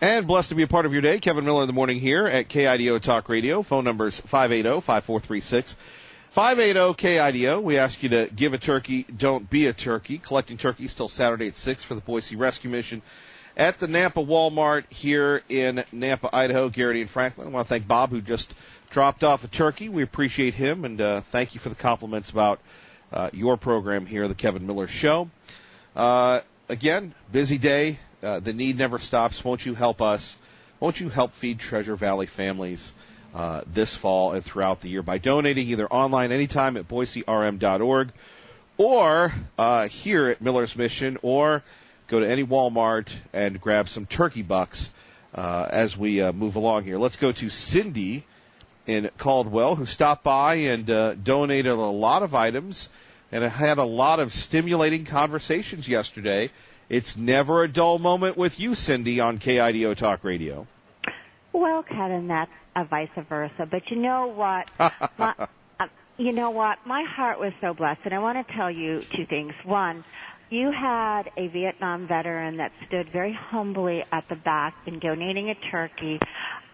And blessed to be a part of your day. Kevin Miller in the morning here at KIDO Talk Radio. Phone number is 580-5436. 580-KIDO. We ask you to give a turkey, don't be a turkey. Collecting turkeys till Saturday at 6 for the Boise Rescue Mission at the Nampa Walmart here in Nampa, Idaho. Garrity and Franklin. I want to thank Bob, who just dropped off a turkey. We appreciate him, and thank you for the compliments about your program here, the Kevin Miller Show. Again, busy day. The need never stops. Won't you help us? Won't you help feed Treasure Valley families this fall and throughout the year by donating either online anytime at boiserm.org or here at Miller's Mission, or go to any Walmart and grab some turkey bucks as we move along here. Let's go to Cindy in Caldwell, who stopped by and donated a lot of items and had a lot of stimulating conversations yesterday. It's never a dull moment with you, Cindy, on KIDO Talk Radio. Well, Kevin, that's a vice versa. But you know what? My heart was so blessed, and I want to tell you two things. One, you had a Vietnam veteran that stood very humbly at the back in donating a turkey.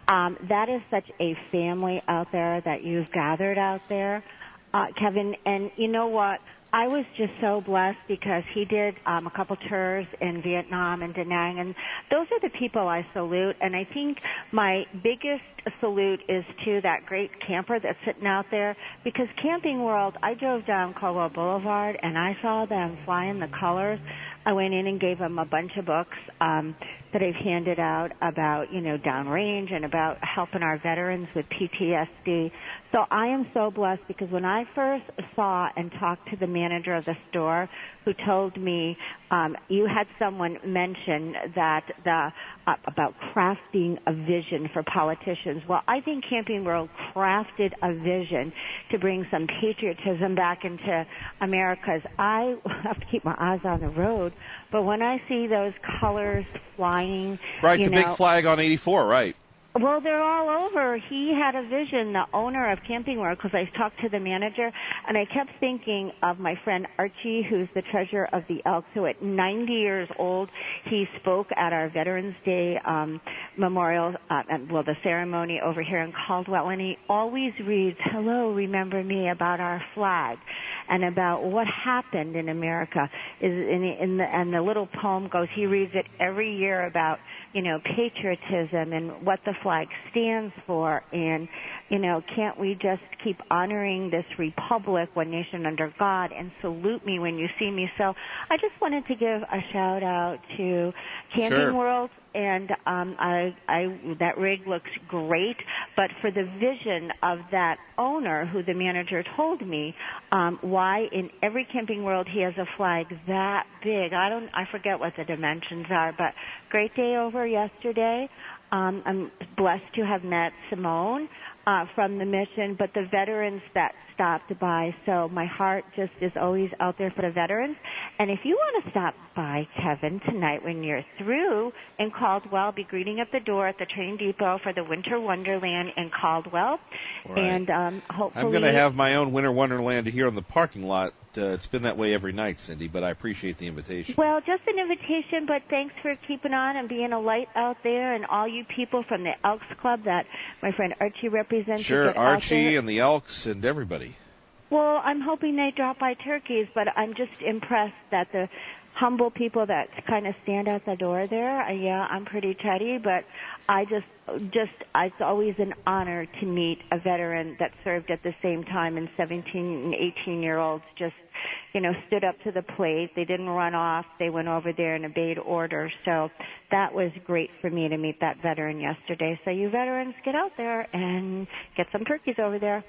That is such a family out there that you've gathered out there, Kevin. And you know what? I was just so blessed because he did a couple tours in Vietnam and Da Nang, and those are the people I salute. And I think my biggest salute is to that great camper that's sitting out there, because Camping World, I drove down Caldwell Boulevard and I saw them flying the colors. I went in and gave them a bunch of books that I've handed out about, downrange and about helping our veterans with PTSD. So I am so blessed, because when I first saw and talked to the manager of the store, who told me you had someone mention that about crafting a vision for politicians. Well, I think Camping World crafted a vision to bring some patriotism back into America. I have to keep my eyes on the road, but when I see those colors flying, right, the big flag on 84, right? Well, they're all over. He had a vision, the owner of Camping World, because I talked to the manager, and I kept thinking of my friend Archie, who's the treasurer of the Elks, who at 90 years old, he spoke at our Veterans Day memorial, the ceremony over here in Caldwell, and he always reads, "Hello, remember me," about our flag and about what happened in America. And the little poem goes, he reads it every year about, patriotism and what the flag stands for. And, can't we just keep honoring this republic, one nation under God, and salute me when you see me? So I just wanted to give a shout out to Camping World. And that rig looks great, but for the vision of that owner, who the manager told me, why in every Camping World he has a flag that big. I forget what the dimensions are, but great day over yesterday. I'm blessed to have met Simone from the mission, but the veterans that stopped by. So my heart just is always out there for the veterans. And if you want to stop by, Kevin, tonight when you're through in Caldwell, be greeting at the door at the train depot for the Winter Wonderland in Caldwell. Right. And hopefully... I'm going to have my own Winter Wonderland here in the parking lot. It's been that way every night, Cindy, but I appreciate the invitation. Well, just an invitation, but thanks for keeping on and being a light out there, and all you people from the Elks Club that my friend Archie represents. Sure, Archie and the Elks and everybody. Well, I'm hoping they drop by turkeys, but I'm just impressed that the humble people that kind of stand at the door there, I'm pretty chatty, but it's always an honor to meet a veteran that served at the same time, and 17 and 18-year-olds just, stood up to the plate. They didn't run off. They went over there and obeyed orders. So that was great for me to meet that veteran yesterday. So you veterans, get out there and get some turkeys over there.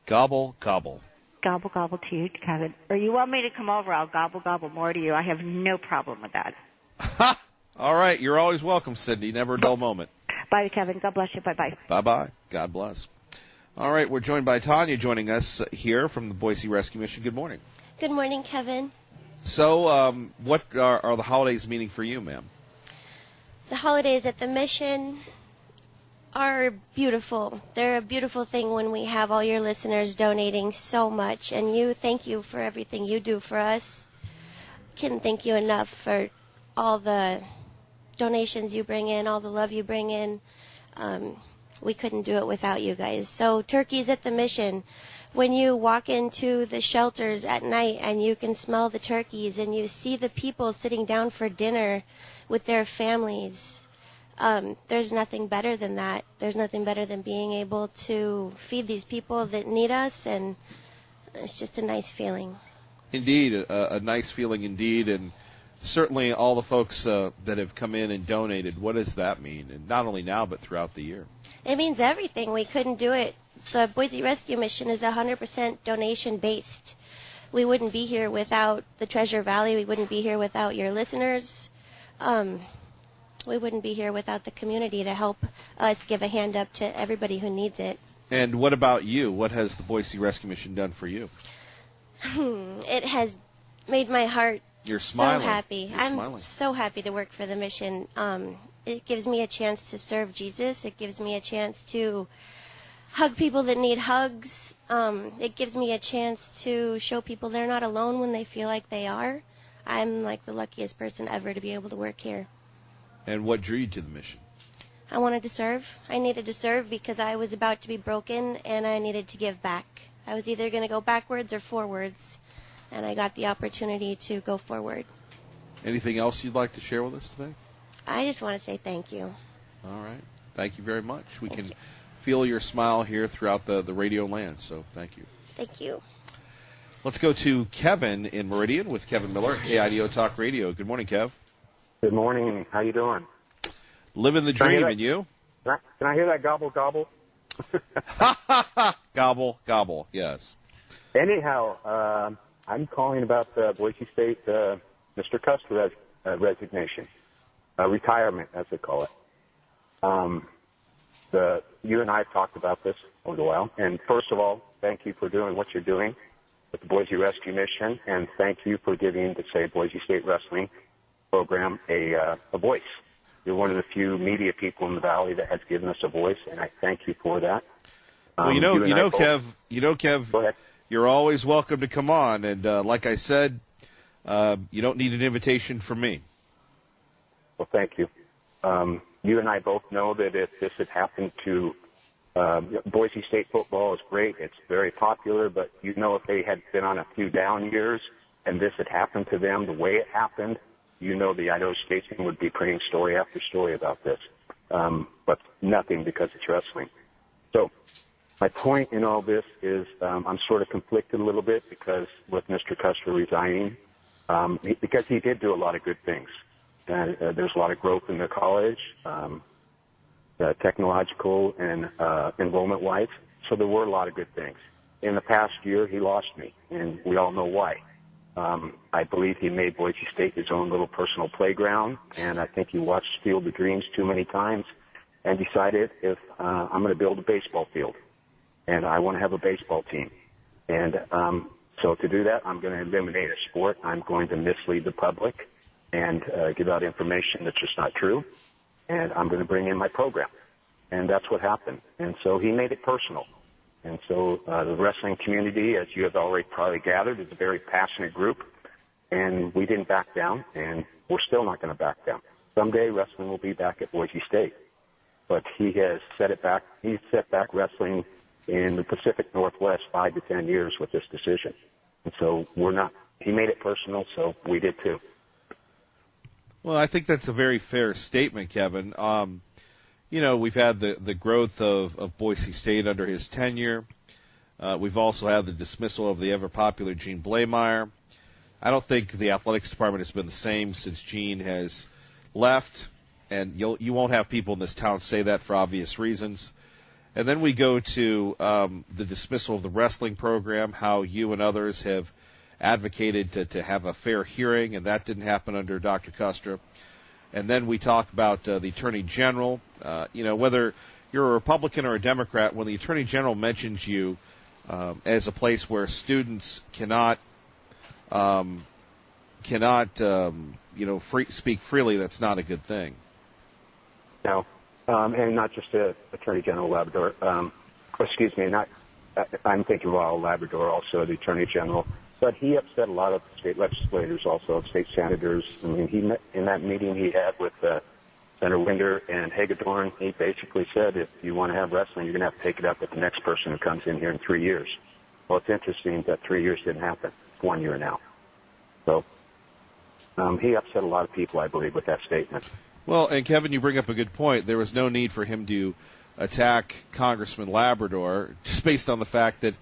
Gobble, gobble. Gobble, gobble to you, Kevin. Or you want me to come over, I'll gobble, gobble more to you. I have no problem with that. Ha! All right, you're always welcome, Cindy. Never a dull moment. Bye, Kevin. God bless you. Bye-bye. Bye-bye. God bless. All right, we're joined by Tanya joining us here from the Boise Rescue Mission. Good morning. Good morning, Kevin. So what are the holidays meaning for you, ma'am? The holidays at the mission are beautiful. They're a beautiful thing when we have all your listeners donating so much. And thank you for everything you do for us. Can't thank you enough for all the donations you bring in, all the love you bring in. We couldn't do it without you guys. So Turkeys at the Mission, when you walk into the shelters at night and you can smell the turkeys and you see the people sitting down for dinner with their families, there's nothing better than that. There's nothing better than being able to feed these people that need us, and it's just a nice feeling. Indeed, a nice feeling indeed, and certainly all the folks that have come in and donated, what does that mean? And not only now, but throughout the year. It means everything. We couldn't do it. The Boise Rescue Mission is 100% donation-based. We wouldn't be here without the Treasure Valley. We wouldn't be here without your listeners. We wouldn't be here without the community to help us give a hand up to everybody who needs it. And what about you? What has the Boise Rescue Mission done for you? It has made my heart You're smiling. so happy. You're I'm smiling. so happy to work for the mission. It gives me a chance to serve Jesus. It gives me a chance to hug people that need hugs. It gives me a chance to show people they're not alone when they feel like they are. I'm like the luckiest person ever to be able to work here. And what drew you to the mission? I wanted to serve. I needed to serve because I was about to be broken and I needed to give back. I was either going to go backwards or forwards, and I got the opportunity to go forward. Anything else you'd like to share with us today? I just want to say thank you. All right. Thank you very much. We can feel your smile here throughout the radio land, so thank you. Thank you. Let's go to Kevin in Meridian with Kevin Miller at KIDO Talk Radio. Good morning, Kev. Good morning. How you doing? Living the dream, and you? Can I hear that gobble, gobble? Gobble, gobble, yes. Anyhow, I'm calling about the Boise State Mr. Custer resignation, retirement, as they call it. You and I have talked about this for a while, and first of all, thank you for doing what you're doing with the Boise Rescue Mission, and thank you for giving the Boise State Wrestling program a voice. You're one of the few media people in the Valley that has given us a voice, and I thank you for that. Well, Kev, Go ahead. You're always welcome to come on, and like I said, you don't need an invitation from me. Well, thank you. You and I both know that if this had happened to Boise State football is great. It's very popular, but if they had been on a few down years and this had happened to them the way it happened, the Idaho Statesman would be printing story after story about this. But nothing because it's wrestling. So my point in all this is I'm sort of conflicted a little bit because with Mr. Custer resigning, because he did do a lot of good things. There's a lot of growth in the college, technological and enrollment-wise. So there were a lot of good things. In the past year, he lost me, and we all know why. I believe he made Boise State his own little personal playground, and I think he watched Field of Dreams too many times and decided if I'm going to build a baseball field, and I want to have a baseball team. And so to do that, I'm going to eliminate a sport. I'm going to mislead the public and give out information that's just not true, and I'm going to bring in my program. And that's what happened. And so he made it personal. And so the wrestling community, as you have already probably gathered, is a very passionate group, and we didn't back down, and we're still not going to back down. Someday wrestling will be back at Boise State, but he has set it back. He's set back wrestling in the Pacific Northwest 5 to 10 years with this decision. And so we're not. He made it personal, so we did too. Well, I think that's a very fair statement, Kevin. We've had the growth of Boise State under his tenure. We've also had the dismissal of the ever-popular Gene Blameyer. I don't think the athletics department has been the same since Gene has left, and you won't have people in this town say that for obvious reasons. And then we go to the dismissal of the wrestling program, how you and others have advocated to have a fair hearing, and that didn't happen under Dr. Custer. And then we talk about the Attorney General. Whether you're a Republican or a Democrat, when the Attorney General mentions you as a place where students cannot speak freely, that's not a good thing. No, and not just the Attorney General Labrador. I'm thinking of all Labrador, also the Attorney General. But he upset a lot of state legislators, also state senators. I mean, he met in that meeting he had with Senator Winder and Hagedorn, he basically said if you want to have wrestling, you're going to have to take it up with the next person who comes in here in 3 years. Well, it's interesting that 3 years didn't happen. It's 1 year now. So he upset a lot of people, I believe, with that statement. Well, and Kevin, you bring up a good point. There was no need for him to attack Congressman Labrador, just based on the fact that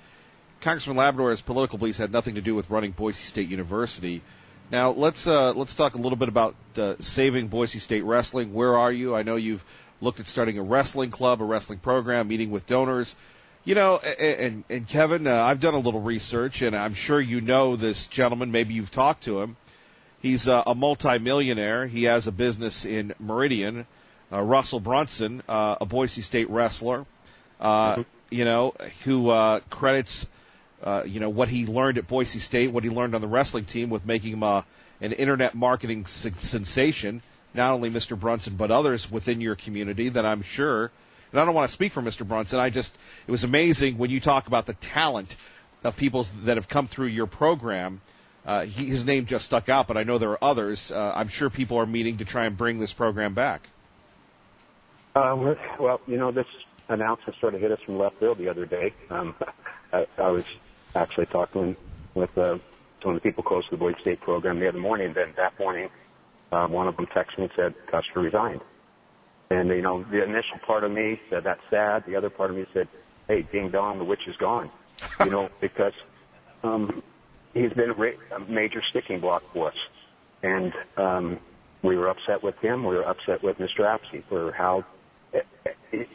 Congressman Labrador's political beliefs had nothing to do with running Boise State University. Now, let's talk a little bit about saving Boise State wrestling. Where are you? I know you've looked at starting a wrestling club, a wrestling program, meeting with donors. You know, and Kevin, I've done a little research, and I'm sure you know this gentleman. Maybe you've talked to him. He's a multimillionaire. He has a business in Meridian. Russell Brunson, a Boise State wrestler, you know, who credits, you know, what he learned at Boise State, what he learned on the wrestling team with making him an internet marketing sensation, not only Mr. Brunson, but others within your community that I'm sure, and I don't want to speak for Mr. Brunson, it was amazing when you talk about the talent of people that have come through your program. His name just stuck out, but I know there are others. I'm sure people are meeting to try and bring this program back. Well, you know, this announcement sort of hit us from left field the other day. I was actually talking with some of the people close to the Boise State program the other morning. Then that morning, one of them texted me and said, Custer resigned. And, you know, the initial part of me said, that's sad. The other part of me said, hey, ding dong, the witch is gone. You know, because he's been a major sticking block for us. And we were upset with him. We were upset with Mr. Apsey for how,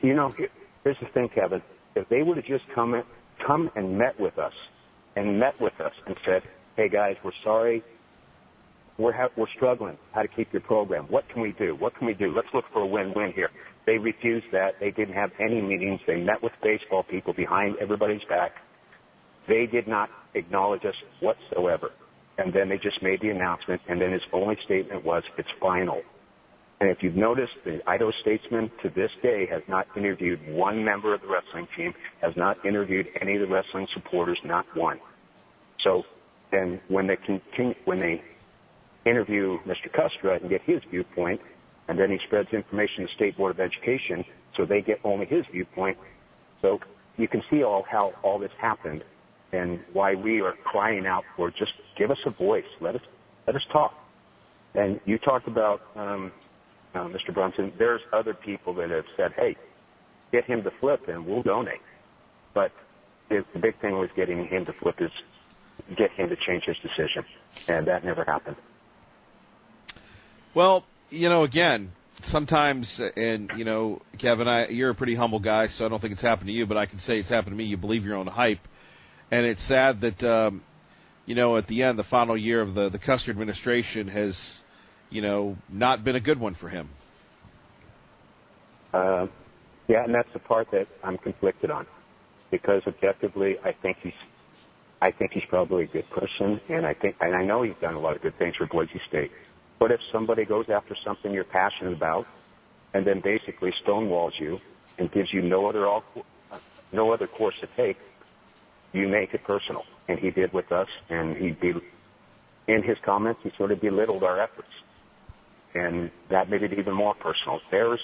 you know, here's the thing, Kevin. If they would have just come and met with us and said, hey, guys, we're sorry. We're struggling how to keep your program. What can we do? What can we do? Let's look for a win-win here. They refused that. They didn't have any meetings. They met with baseball people behind everybody's back. They did not acknowledge us whatsoever. And then they just made the announcement, and then his only statement was, it's final. And if you've noticed, the Idaho Statesman to this day has not interviewed one member of the wrestling team, has not interviewed any of the wrestling supporters, not one. So then when they interview Mr. Custer and get his viewpoint, and then he spreads information to the State Board of Education, so they get only his viewpoint. So you can see how all this happened and why we are crying out for just give us a voice. Let us talk. And you talked about Mr. Brunson. There's other people that have said, hey, get him to flip and we'll donate. But the big thing was getting him to flip is get him to change his decision. And that never happened. Well, you know, again, sometimes, and, you know, Kevin, you're a pretty humble guy, so I don't think it's happened to you, but I can say it's happened to me. You believe your own hype. And it's sad that, you know, at the end, the final year of the Custer administration has, you know, not been a good one for him. Yeah, and that's the part that I'm conflicted on, because objectively, I think he's probably a good person, and I know he's done a lot of good things for Boise State. But if somebody goes after something you're passionate about, and then basically stonewalls you and gives you no other course to take, you make it personal. And he did with us, and in his comments, he sort of belittled our efforts. And that made it even more personal. There's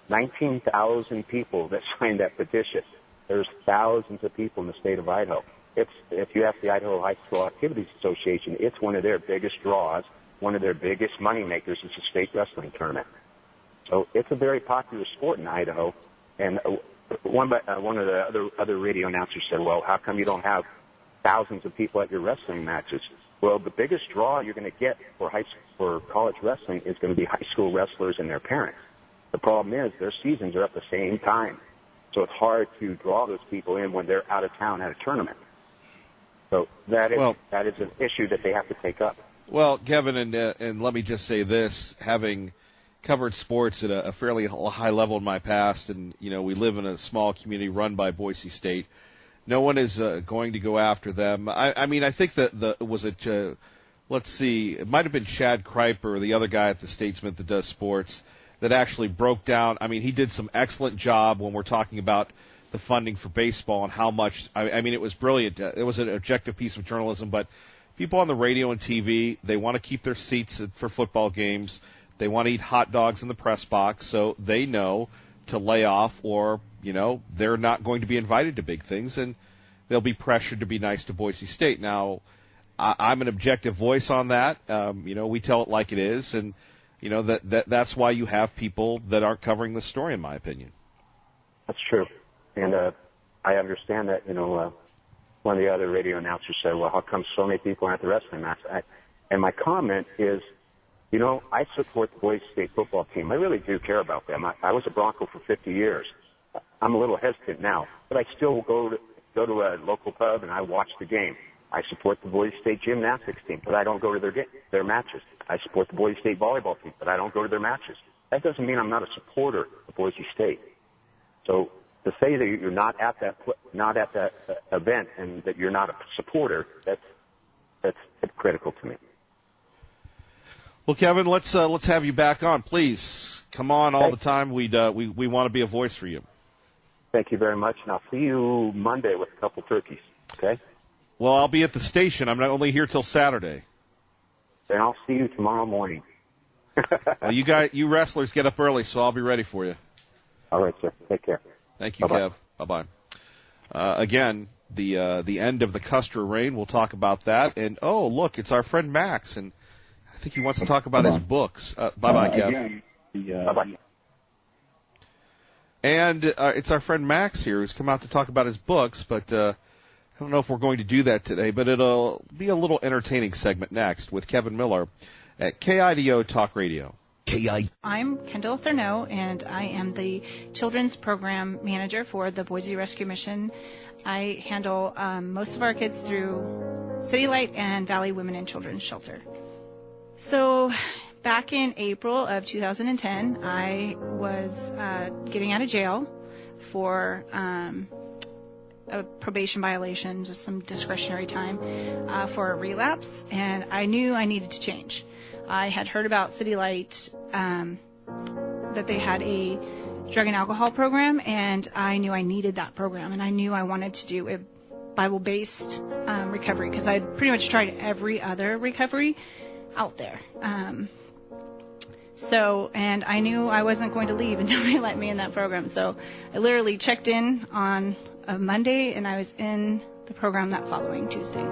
19,000 people that signed that petition. There's thousands of people in the state of Idaho. If you ask the Idaho High School Activities Association, it's one of their biggest draws. One of their biggest money makers is the state wrestling tournament. So it's a very popular sport in Idaho. And one of the other radio announcers said, well, how come you don't have thousands of people at your wrestling matches? Well, the biggest draw you're going to get for college wrestling is going to be high school wrestlers and their parents. The problem is their seasons are at the same time. So it's hard to draw those people in when they're out of town at a tournament. So that is an issue that they have to take up. Well, Kevin, and let me just say this, having covered sports at a fairly high level in my past, and, you know, we live in a small community run by Boise State, no one is going to go after them. I mean, I think that let's see, it might have been Chad Kreiper, the other guy at the Statesman that does sports, that actually broke down. I mean, he did some excellent job when we're talking about the funding for baseball and how much, I mean, it was brilliant. It was an objective piece of journalism, but people on the radio and TV, they want to keep their seats for football games. They want to eat hot dogs in the press box, so they know to lay off, or, they're not going to be invited to big things, and they'll be pressured to be nice to Boise State. Now, I'm an objective voice on that. We tell it like it is, and, that's why you have people that aren't covering the story, in my opinion. That's true. And I understand that, one of the other radio announcers said, well, how come so many people aren't at the wrestling match? And my comment is, I support the Boise State football team. I really do care about them. I was a Bronco for 50 years. I'm a little hesitant now, but I still go to a local pub and I watch the game. I support the Boise State gymnastics team, but I don't go to their matches. I support the Boise State volleyball team, but I don't go to their matches. That doesn't mean I'm not a supporter of Boise State. So to say that you're not at that event and that you're not a supporter, that's critical to me. Well, Kevin, let's have you back on, please. Come on all the time. We want to be a voice for you. Thank you very much, and I'll see you Monday with a couple turkeys. Okay? Well, I'll be at the station. I'm not only here till Saturday. Then I'll see you tomorrow morning. Well, you wrestlers get up early, so I'll be ready for you. All right, sir. Take care. Thank you, Bye-bye. Kev. Bye-bye. Again, the end of the Custer reign. We'll talk about that. And, oh, look, it's our friend Max, and I think he wants to talk about his books. Bye-bye, Kev. Bye-bye. And it's our friend Max here who's come out to talk about his books, but I don't know if we're going to do that today, but it'll be a little entertaining segment next with Kevin Miller at KIDO Talk Radio. I'm Kendall Thurneau, and I am the Children's Program Manager for the Boise Rescue Mission. I handle most of our kids through City Light and Valley Women and Children's Shelter. So back in April of 2010, I was getting out of jail for a probation violation, just some discretionary time for a relapse, and I knew I needed to change. I had heard about City Light, that they had a drug and alcohol program, and I knew I needed that program, and I knew I wanted to do a Bible-based recovery, because I'd pretty much tried every other recovery out there. And I knew I wasn't going to leave until they let me in that program. So I literally checked in on a Monday, and I was in the program that following Tuesday.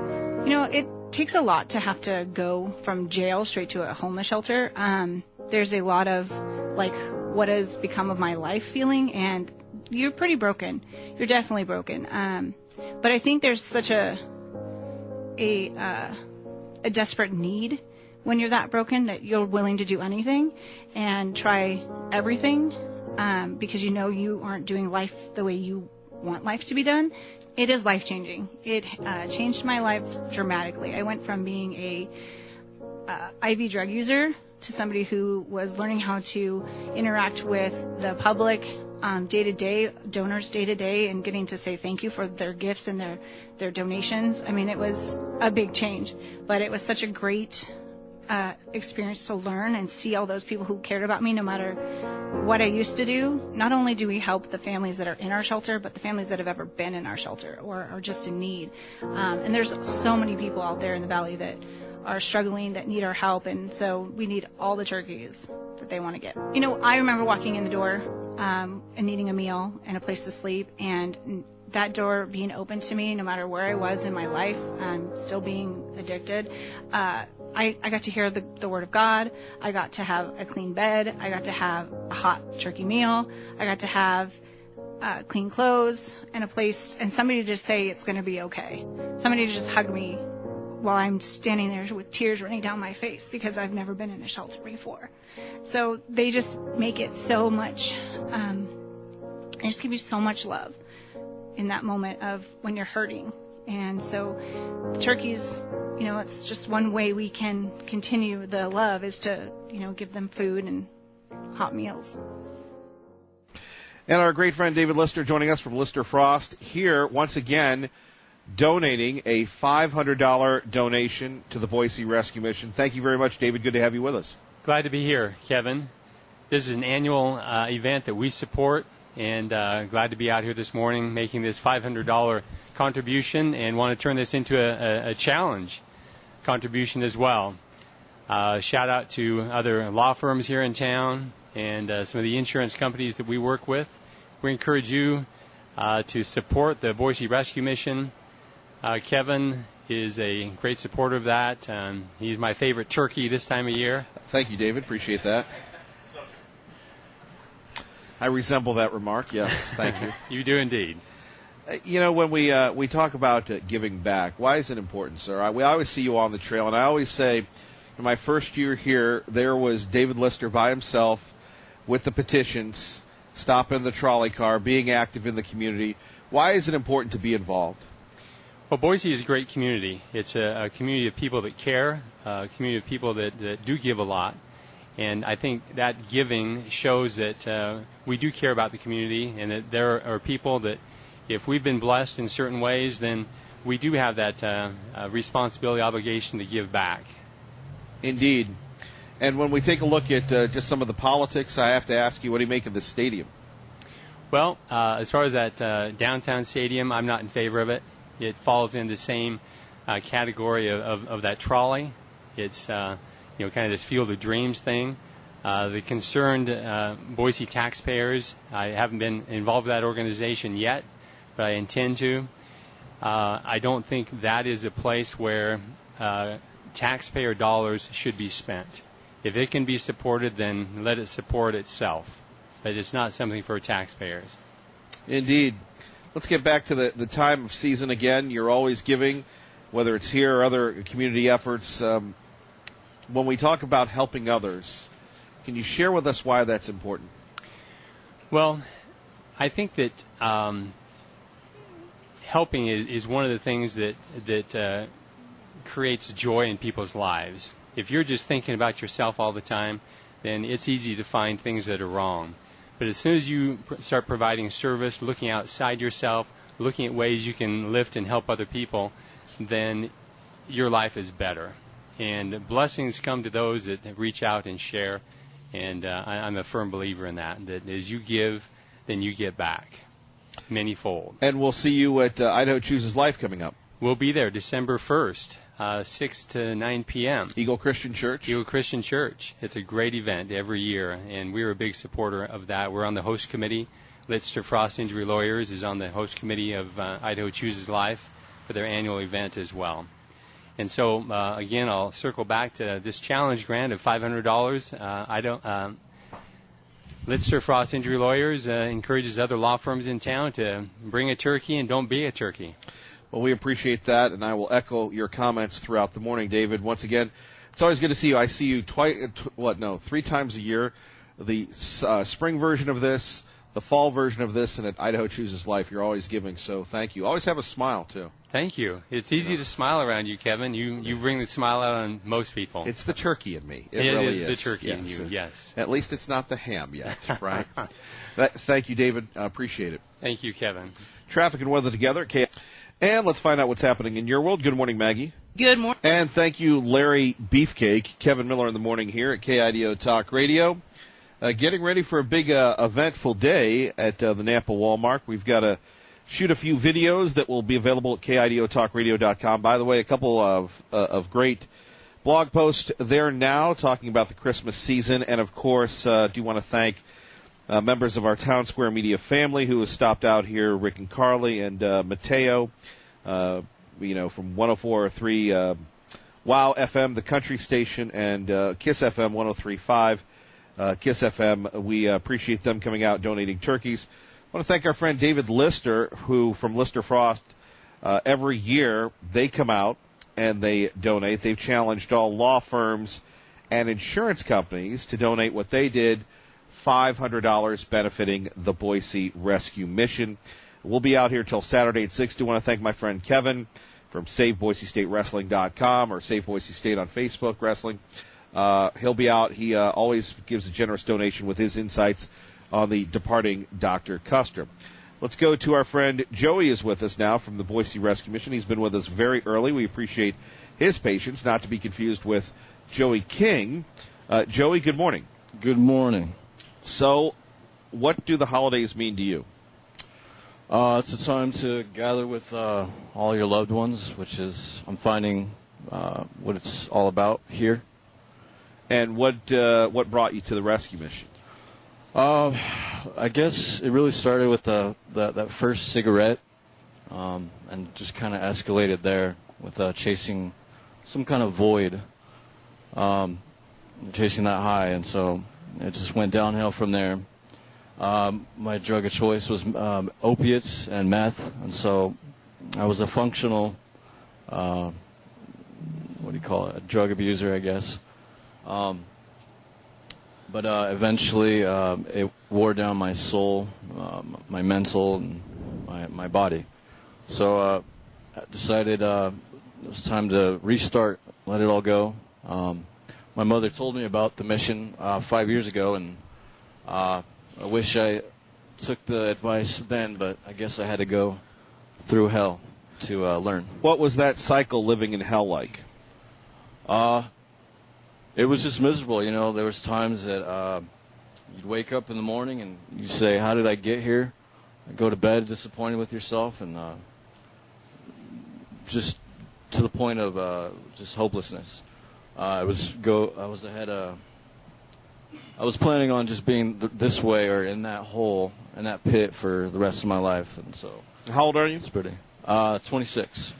It takes a lot to have to go from jail straight to a homeless shelter. There's a lot of, what has become of my life feeling, and you're pretty broken. You're definitely broken. But I think there's such a desperate need when you're that broken that you're willing to do anything and try everything, because you aren't doing life the way you want life to be done. It is life-changing. It changed my life dramatically. I went from being a IV drug user to somebody who was learning how to interact with the public day-to-day, donors day-to-day, and getting to say thank you for their gifts and their donations. I mean, it was a big change, but it was such a great experience to learn and see all those people who cared about me no matter what I used to do. Not only do we help the families that are in our shelter, but the families that have ever been in our shelter or are just in need. And there's so many people out there in the valley that are struggling, that need our help, and so we need all the turkeys that they want to get. I remember walking in the door and needing a meal and a place to sleep, and that door being open to me no matter where I was in my life, still being addicted. I got to hear the word of God. I got to have a clean bed. I got to have a hot turkey meal. I got to have clean clothes and a place, and somebody to just say it's going to be okay. Somebody to just hug me while I'm standing there with tears running down my face because I've never been in a shelter before. So they just make it so much, they just give you so much love in that moment of when you're hurting. And so the turkeys, it's just one way we can continue the love is to, give them food and hot meals. And our great friend David Lister joining us from Lister Frost here once again, donating a $500 donation to the Boise Rescue Mission. Thank you very much, David. Good to have you with us. Glad to be here, Kevin. This is an annual event that we support, and glad to be out here this morning making this $500 contribution, and want to turn this into a challenge contribution as well. Shout out to other law firms here in town and some of the insurance companies that we work with. We encourage you to support the Boise Rescue Mission. Kevin is a great supporter of that. He's my favorite turkey this time of year. Thank you, David. Appreciate that. I resemble that remark. Yes, thank you. You do indeed. You know, when we talk about giving back, why is it important, sir? We always see you on the trail, and I always say, in my first year here, there was David Lister by himself with the petitions, stopping the trolley car, being active in the community. Why is it important to be involved? Well, Boise is a great community. It's a community of people that care, a community of people that do give a lot. And I think that giving shows that we do care about the community, and that there are people that, if we've been blessed in certain ways, then we do have that responsibility, obligation to give back. Indeed. And when we take a look at just some of the politics, I have to ask you, what do you make of this stadium? Well, as far as that downtown stadium, I'm not in favor of it. It falls in the same category of that trolley. It's kind of this Field of Dreams thing. The concerned Boise taxpayers, I haven't been involved with that organization yet, but I intend to. I don't think that is a place where taxpayer dollars should be spent. If it can be supported, then let it support itself. But it's not something for taxpayers. Indeed. Let's get back to the time of season again. You're always giving, whether it's here or other community efforts. When we talk about helping others, can you share with us why that's important? Well, I think that helping is one of the things that creates joy in people's lives. If you're just thinking about yourself all the time, then it's easy to find things that are wrong. But as soon as you start providing service, looking outside yourself, looking at ways you can lift and help other people, then your life is better. And blessings come to those that reach out and share. And I'm a firm believer in that as you give, then you get back many-fold. And we'll see you at Idaho Chooses Life coming up. We'll be there December 1st, 6 to 9 p.m. Eagle Christian Church? Eagle Christian Church. It's a great event every year, and we're a big supporter of that. We're on the host committee. Litster Frost Injury Lawyers is on the host committee of Idaho Chooses Life for their annual event as well. And so, again, I'll circle back to this challenge grant of $500. Litster Frost Injury Lawyers encourages other law firms in town to bring a turkey and don't be a turkey. Well, we appreciate that, and I will echo your comments throughout the morning, David. Once again, it's always good to see you. I see you 3 times a year. The spring version of this, the fall version of this, and at Idaho Chooses Life. You're always giving, so thank you. Always have a smile, too. Thank you. It's easy to smile around you, Kevin. You bring the smile out on most people. It's the turkey in me. It really is the turkey in you, yes. At least it's not the ham yet, right? Thank you, David. I appreciate it. Thank you, Kevin. Traffic and weather together. And let's find out what's happening in your world. Good morning, Maggie. Good morning. And thank you, Larry Beefcake. Kevin Miller in the morning here at KIDO Talk Radio. Getting ready for a big eventful day at the Nampa Walmart. We've got to shoot a few videos that will be available at KIDOTalkRadio.com. By the way, a couple of great blog posts there now talking about the Christmas season. And, of course, do want to thank members of our Town Square Media family who has stopped out here, Rick and Carly and Mateo, from 104.3 WOW FM, the country station, and KISS FM 103.5, KISS FM. We appreciate them coming out donating turkeys. I want to thank our friend David Lister, who from Lister Frost, every year they come out and they donate. They've challenged all law firms and insurance companies to donate what they did, $500 benefiting the Boise Rescue Mission. We'll be out here till Saturday at 6. Do want to thank my friend Kevin from SaveBoiseStateWrestling.com or Save Boise State on Facebook Wrestling. He'll be out. He always gives a generous donation with his insights on the departing Dr. Custer. Let's go to our friend Joey is with us now from the Boise Rescue Mission. He's been with us very early. We appreciate his patience, not to be confused with Joey King. Joey, good morning. Good morning. So, what do the holidays mean to you? It's a time to gather with all your loved ones, which is, I'm finding, what it's all about here. And what brought you to the rescue mission? I guess it really started with that first cigarette, and just kind of escalated there with chasing some kind of void, chasing that high, and so it just went downhill from there. My drug of choice was opiates and meth, and so I was a functional, a drug abuser, I guess. But eventually it wore down my soul, my mental, and my body. So I decided it was time to restart, let it all go. My mother told me about the mission 5 years ago, and I wish I took the advice then, but I guess I had to go through hell to learn. What was that cycle living in hell like? It was just miserable, you know. There was times that you'd wake up in the morning and you'd say, how did I get here? I'd go to bed disappointed with yourself, and just to the point of just hopelessness. I was planning on just being this way or in that hole, in that pit for the rest of my life, and so. How old are you? It's pretty. 26.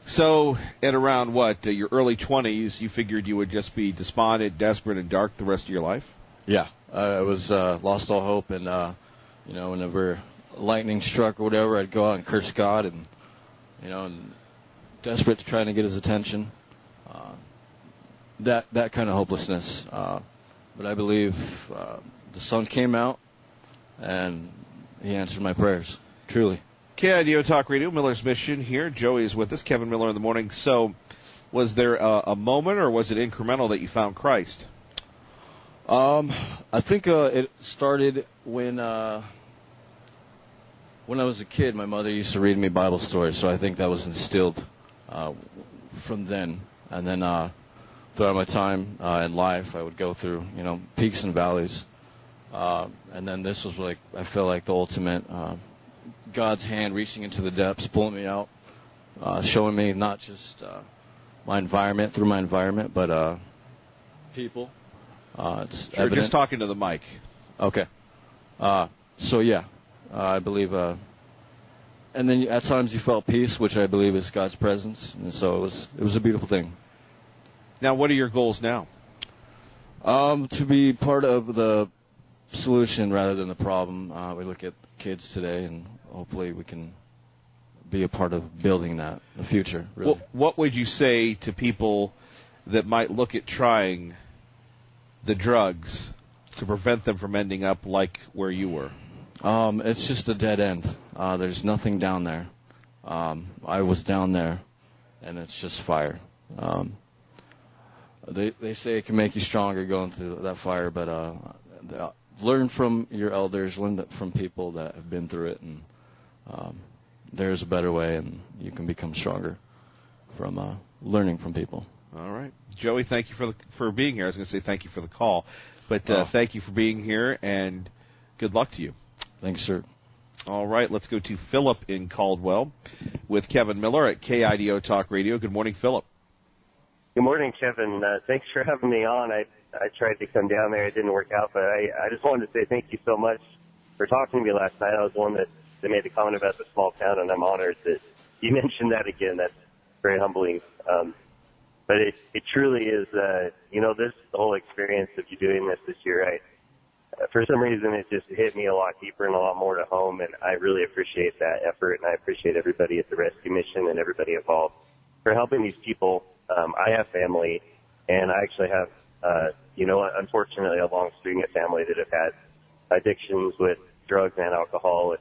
So at around your early 20s, you figured you would just be despondent, desperate, and dark the rest of your life? Yeah, I was lost all hope, and whenever lightning struck or whatever, I'd go out and curse God, and and desperate to try to get his attention. That kind of hopelessness. But I believe the sun came out, and he answered my prayers. Truly. KIDO Talk Radio, Miller's Mission here. Joey is with us, Kevin Miller in the morning. So was there a moment, or was it incremental, that you found Christ? I think it started when I was a kid. My mother used to read me Bible stories, so I think that was instilled from then. And then throughout my time in life, I would go through, peaks and valleys. And then this was I feel like the ultimate God's hand reaching into the depths, pulling me out, showing me not just my environment, but people. It's sure, evident. just talking to the mic. Okay. So yeah, I believe. And then at times you felt peace, which I believe is God's presence, and so it was a beautiful thing. Now, what are your goals now? To be part of the solution rather than the problem. We look at kids today, and hopefully we can be a part of building that in the future. Really. What would you say to people that might look at trying the drugs to prevent them from ending up like where you were? It's just a dead end. There's nothing down there. I was down there, and it's just fire. They say it can make you stronger going through that fire, but learn from your elders, learn from people that have been through it, and there's a better way, and you can become stronger from learning from people. All right. Joey, thank you for being here. I was going to say thank you for the call, but thank you for being here, and good luck to you. Thanks, sir. All right, let's go to Philip in Caldwell with Kevin Miller at KIDO Talk Radio. Good morning, Philip. Good morning, Kevin. Thanks for having me on. I tried to come down there. It didn't work out, but I just wanted to say thank you so much for talking to me last night. I was the one that made the comment about the small town, and I'm honored that you mentioned that again. That's very humbling. But it truly is, this whole experience of you doing this year, for some reason it just hit me a lot deeper and a lot more to home, and I really appreciate that effort, and I appreciate everybody at the rescue mission and everybody involved for helping these people. I have family, and I actually have, unfortunately, a long string of family that have had addictions with drugs and alcohol.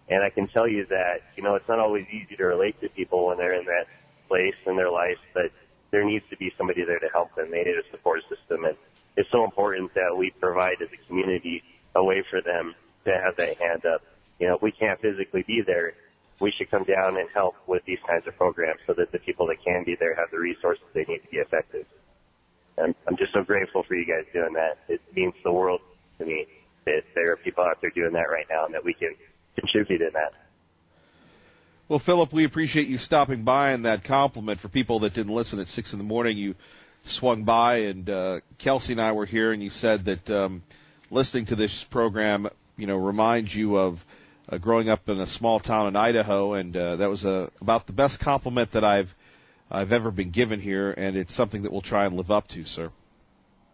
And I can tell you that, it's not always easy to relate to people when they're in that place in their life, but there needs to be somebody there to help them. They need a support system. And it's so important that we provide as a community a way for them to have that hand up. If we can't physically be there, we should come down and help with these kinds of programs so that the people that can be there have the resources they need to be effective. And I'm just so grateful for you guys doing that. It means the world to me that there are people out there doing that right now and that we can contribute in that. Well, Philip, we appreciate you stopping by, and that compliment for people that didn't listen at 6 in the morning. You swung by, and Kelsey and I were here, and you said that listening to this program, reminds you of growing up in a small town in Idaho, and that was about the best compliment that I've ever been given here, and it's something that we'll try and live up to, sir.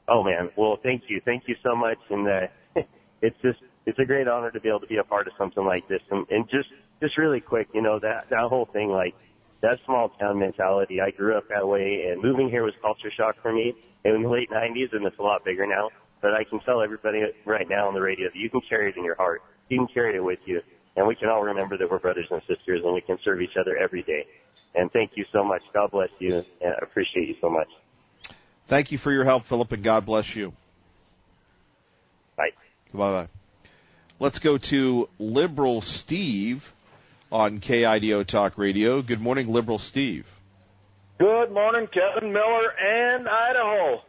Oh, man. Well, thank you so much, and it's a great honor to be able to be a part of something like this, and just really quick, that whole thing, like that small town mentality. I grew up that way, and moving here was culture shock for me in the late 90s, and it's a lot bigger now. But I can tell everybody right now on the radio that you can carry it in your heart. You can carry it with you, and we can all remember that we're brothers and sisters, and we can serve each other every day. And thank you so much. God bless you, and I appreciate you so much. Thank you for your help, Philip, and God bless you. Bye. Bye-bye. Let's go to Liberal Steve on KIDO Talk Radio. Good morning, Liberal Steve. Good morning, Kevin Miller and Idaho.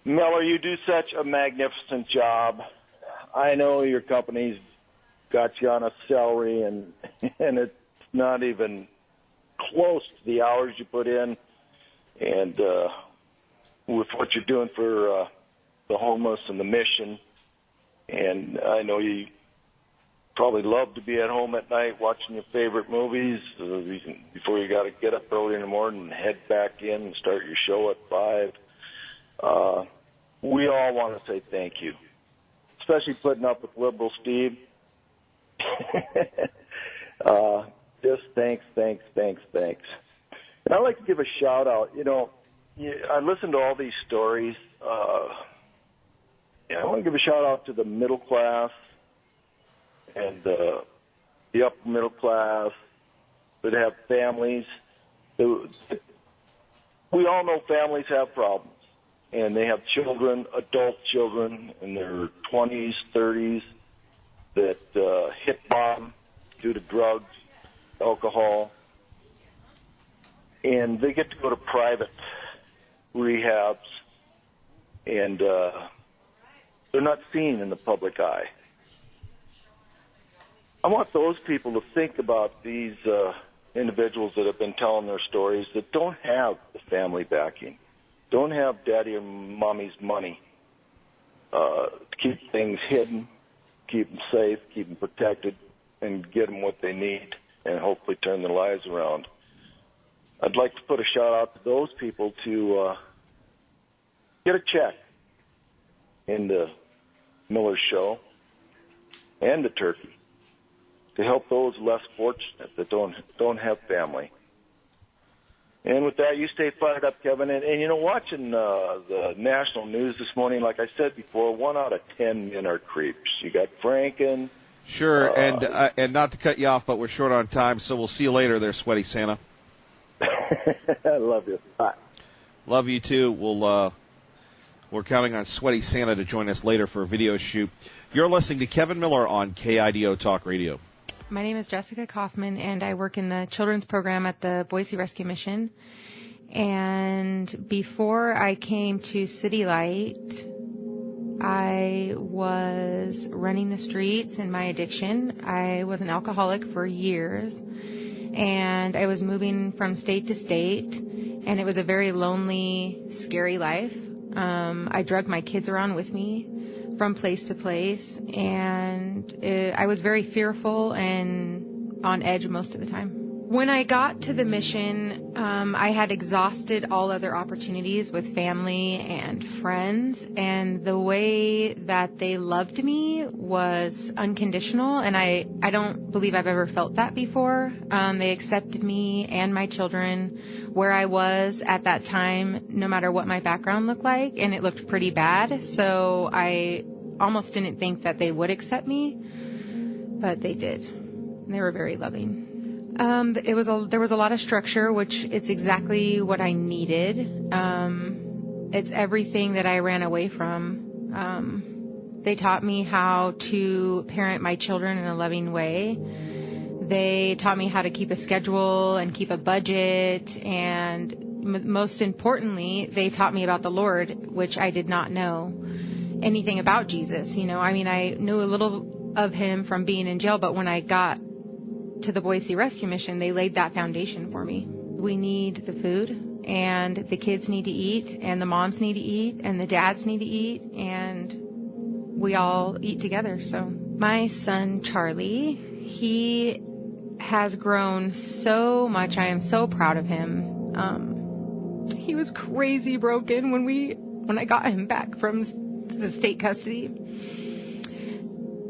Miller, you do such a magnificent job. I know your company's got you on a salary, and it's not even close to the hours you put in. And with what you're doing for the homeless and the mission, and I know you probably love to be at home at night watching your favorite movies before you got to get up early in the morning and head back in and start your show at 5. We all want to say thank you, especially putting up with Liberal Steve. Just thanks. And I'd like to give a shout out. I listened to all these stories. I want to give a shout out to the middle class and the upper middle class that have families. We all know families have problems, and they have children, adult children in their 20s, 30s that hit bottom due to drugs, alcohol, and they get to go to private rehabs, and they're not seen in the public eye. I want those people to think about these individuals that have been telling their stories that don't have the family backing, don't have daddy or mommy's money to keep things hidden, keep them safe, keep them protected, and get them what they need and hopefully turn their lives around. I'd like to put a shout out to those people to get a check in the Miller Show and the turkey to help those less fortunate that don't have family. And with that, you stay fired up, Kevin. And watching the national news this morning, like I said before, 1 out of 10 men are creeps. You got Franken. Sure, and not to cut you off, but we're short on time, so we'll see you later there, Sweaty Santa. I love you. Bye. Love you, too. We're counting on Sweaty Santa to join us later for a video shoot. You're listening to Kevin Miller on KIDO Talk Radio. My name is Jessica Kaufman, and I work in the children's program at the Boise Rescue Mission. And before I came to City Light, I was running the streets in my addiction. I was an alcoholic for years, and I was moving from state to state, and it was a very lonely, scary life. I drug my kids around with me from place to place, and I was very fearful and on edge most of the time. When I got to the mission, I had exhausted all other opportunities with family and friends, and the way that they loved me was unconditional, and I don't believe I've ever felt that before. They accepted me and my children where I was at that time, no matter what my background looked like, and it looked pretty bad, so I almost didn't think that they would accept me, but they did. They were very loving. There was a lot of structure, which it's exactly what I needed. It's everything that I ran away from. They taught me how to parent my children in a loving way. They taught me how to keep a schedule and keep a budget, and most importantly, they taught me about the Lord, which I did not know anything about Jesus. I knew a little of him from being in jail, but when I got to the Boise Rescue Mission, they laid that foundation for me. We need the food. and the kids need to eat, and the moms need to eat, and the dads need to eat, and we all eat together. So my son, Charlie, he has grown so much. I am so proud of him. He was crazy broken when I got him back from the state custody.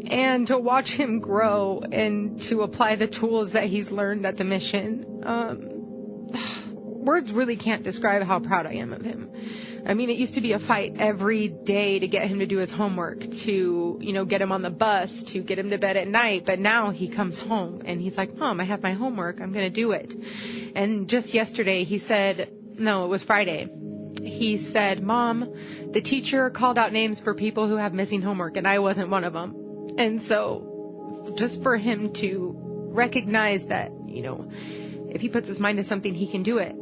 And to watch him grow and to apply the tools that he's learned at the mission, words really can't describe how proud I am of him. I mean, it used to be a fight every day to get him to do his homework, to, get him on the bus, to get him to bed at night. But now he comes home and he's like, Mom, I have my homework. I'm going to do it. And just yesterday he said, no, it was Friday. He said, Mom, the teacher called out names for people who have missing homework and I wasn't one of them. And so just for him to recognize that, if he puts his mind to something, he can do it.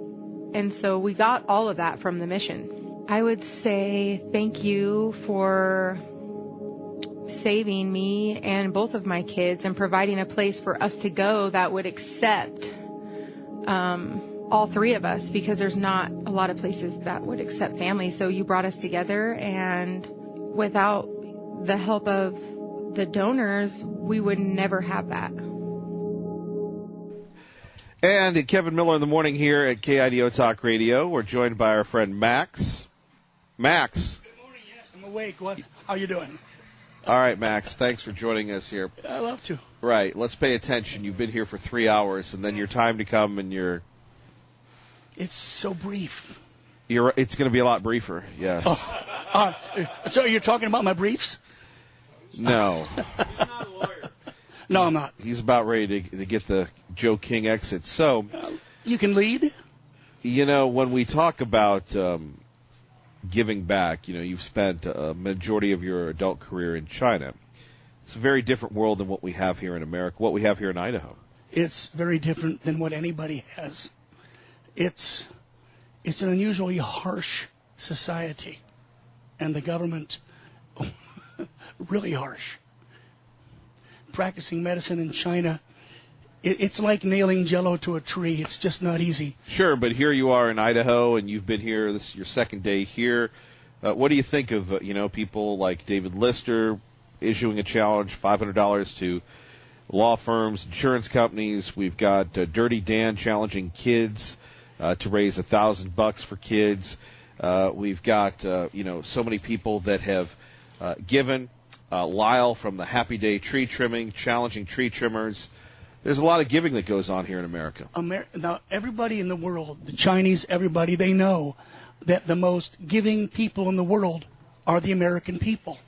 And so we got all of that from the mission. I would say thank you for saving me and both of my kids and providing a place for us to go that would accept all three of us, because there's not a lot of places that would accept families. So you brought us together, and without the help of the donors, we would never have that. And Kevin Miller in the morning here at KIDO Talk Radio. We're joined by our friend Max. Max. Good morning. Yes, I'm awake. How you doing? All right, Max. Thanks for joining us here. I love to. Right. Let's pay attention. You've been here for 3 hours, and then your time to come, and you're... It's so brief. It's going to be a lot briefer, yes. So you're talking about my briefs? No. You're not a lawyer. No, I'm not. He's about ready to get the Joe King exit. So, you can lead? When we talk about giving back, you've spent a majority of your adult career in China. It's a very different world than what we have here in America, what we have here in Idaho. It's very different than what anybody has. It's an unusually harsh society, and the government really harsh. Practicing medicine in China, it's like nailing Jell-O to a tree. It's just not easy. Sure, but here you are in Idaho, and you've been here. This is your second day here. What do you think of people like David Lister issuing a challenge, $500 to law firms, insurance companies? We've got Dirty Dan challenging kids to raise $1,000 for kids. We've got so many people that have given. Lyle from the Happy Day Tree Trimming, challenging tree trimmers. There's a lot of giving that goes on here in America. Now, everybody in the world, the Chinese, everybody, they know that the most giving people in the world are the American people.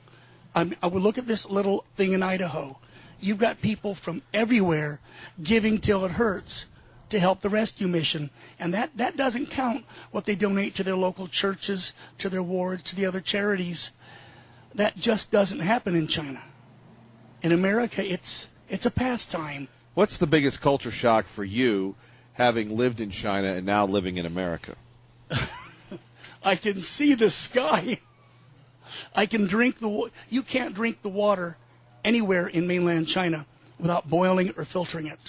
I would look at this little thing in Idaho. You've got people from everywhere giving till it hurts to help the rescue mission. And that doesn't count what they donate to their local churches, to their wards, to the other charities. That just doesn't happen in China. In America, it's a pastime. What's the biggest culture shock for you, having lived in China and now living in America? I can see the sky. I can drink you can't drink the water anywhere in mainland China without boiling it or filtering it.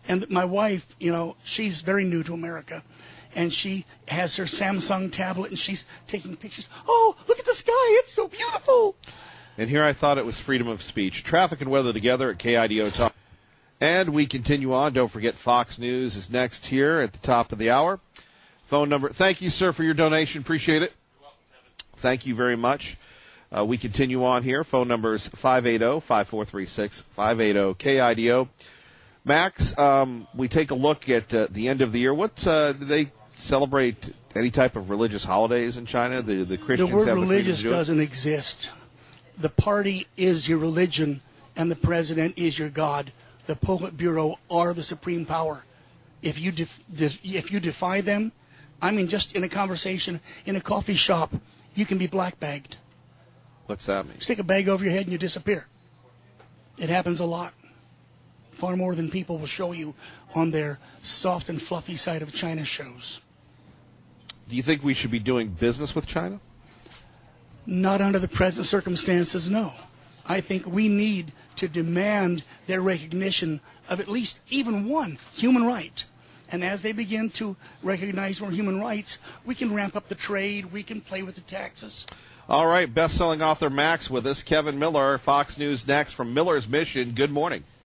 And my wife, she's very new to America. And she has her Samsung tablet, and she's taking pictures. Oh, look at the sky. It's so beautiful. And here I thought it was freedom of speech. Traffic and weather together at KIDO Talk. And we continue on. Don't forget Fox News is next here at the top of the hour. Phone number. Thank you, sir, for your donation. Appreciate it. You're welcome, Kevin. Thank you very much. We continue on here. Phone number is 580-5436, 580-KIDO. Max, we take a look at the end of the year. What do they celebrate? Any type of religious holidays in China? The Christians the word have the religious doesn't exist. The party is your religion, and the president is your God. The Politburo are the supreme power. If you defy them, just in a conversation in a coffee shop, you can be black-bagged. What's that mean? Stick a bag over your head and you disappear. It happens a lot. Far more than people will show you on their soft and fluffy side of China shows. Do you think we should be doing business with China? Not under the present circumstances, no. I think we need to demand their recognition of at least even one human right. And as they begin to recognize more human rights, we can ramp up the trade. We can play with the taxes. All right, best-selling author Max with us. Kevin Miller, Fox News next from Miller's Mission. Good morning.